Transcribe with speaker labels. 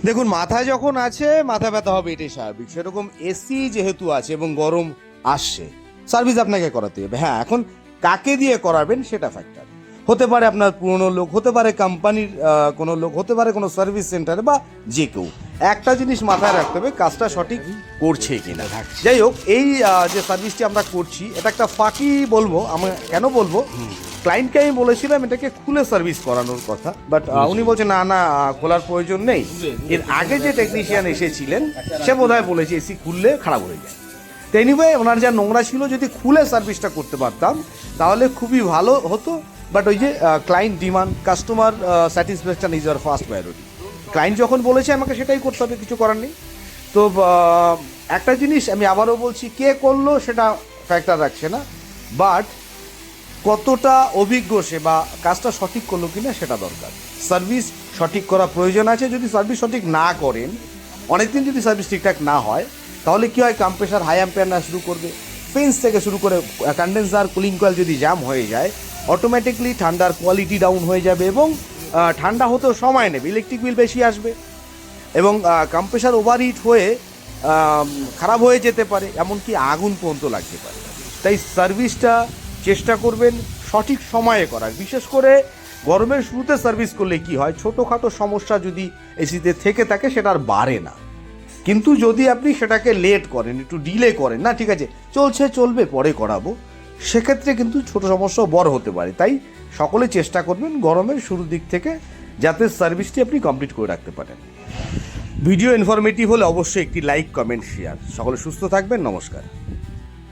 Speaker 1: দেখুন, মাথায় যখন আছে মাথা ব্যথা হবে, এটাই স্বাভাবিক। সেরকম এসি যেহেতু আছে এবং গরম আসছে, সার্ভিস আপনাকে করাতে হবে। হ্যাঁ, এখন কাকে দিয়ে করাবেন সেটা ফ্যাক্টর। হতে পারে আপনার পুরনো লোক, হতে পারে কোম্পানির কোনো লোক, হতে পারে কোনো সার্ভিস সেন্টারে বা যে কেউ। একটা জিনিস মাথায় রাখতে হবে, কাজটা সঠিক করছে কিনা। যাই হোক, এই যে সার্ভিসটি আমরা করছি, এটা একটা ফাঁকি বলবো। আমি কেন বলবো, ক্লায়েন্টকে আমি বলেছিলাম এটাকে খুলে সার্ভিস করানোর কথা, বাট উনি বলছেন না না, খোলার প্রয়োজন নেই। এর আগে যে টেকনিশিয়ান এসেছিলেন সে বোধহয় বলেছে এসি খুললে খারাপ হয়ে যায়। তো এনিওয়ে, ওনার যা নোংরা ছিল, যদি খুলে সার্ভিসটা করতে পারতাম তাহলে খুবই ভালো হতো। বাট ওই যে client demand, customer satisfaction is our first priority. Client যখন বলেছে আমাকে সেটাই করতে হবে, কিছু করার নেই। তো একটা জিনিস আমি আবারও বলছি, কে করলো সেটা ফ্যাক্টর রাখছে না, বাট কতটা অভিজ্ঞ সে বা কাজটা সঠিক করলো কিনা সেটা দরকার। সার্ভিস সঠিক করা প্রয়োজন আছে। যদি সার্ভিস সঠিক না করেন, অনেকদিন যদি সার্ভিস ঠিকঠাক না হয়, তাহলে কী হয়, কম্প্রেসার হাই অ্যাম্পিয়ার না শুরু করবে, ফেন্স থেকে শুরু করে কন্ডেন্সার, কুলিং কয়েল যদি জ্যাম হয়ে যায়, অটোমেটিকলি ঠান্ডার কোয়ালিটি ডাউন হয়ে যাবে এবং ঠান্ডা হতেও সময় নেবে, ইলেকট্রিক বিল বেশি আসবে এবং কম্প্রেসার ওভারহিট হয়ে খারাপ হয়ে যেতে পারে, এমনকি আগুন পর্যন্ত লাগতে পারে। তাই সার্ভিসটা চেষ্টা করবেন সঠিক সময়ে করার। বিশেষ করে গরমের শুরুতে সার্ভিস করলে কি হয়, ছোটোখাটো সমস্যা যদি এসিতে থেকে থাকে সেটা আর বাড়ে না। কিন্তু যদি আপনি সেটাকে লেট করেন, একটু ডিলে করেন, না ঠিক আছে চলছে চলবে পরে করাবো, সেক্ষেত্রে কিন্তু ছোট সমস্যাও বড় হতে পারে। তাই সকলে চেষ্টা করবেন গরমের শুরুর দিক থেকে যাতে সার্ভিসটি আপনি কমপ্লিট করে রাখতে পারেন। ভিডিও ইনফরমেটিভ হলে অবশ্যই একটি লাইক, কমেন্ট, শেয়ার। সকলে সুস্থ থাকবেন। নমস্কার।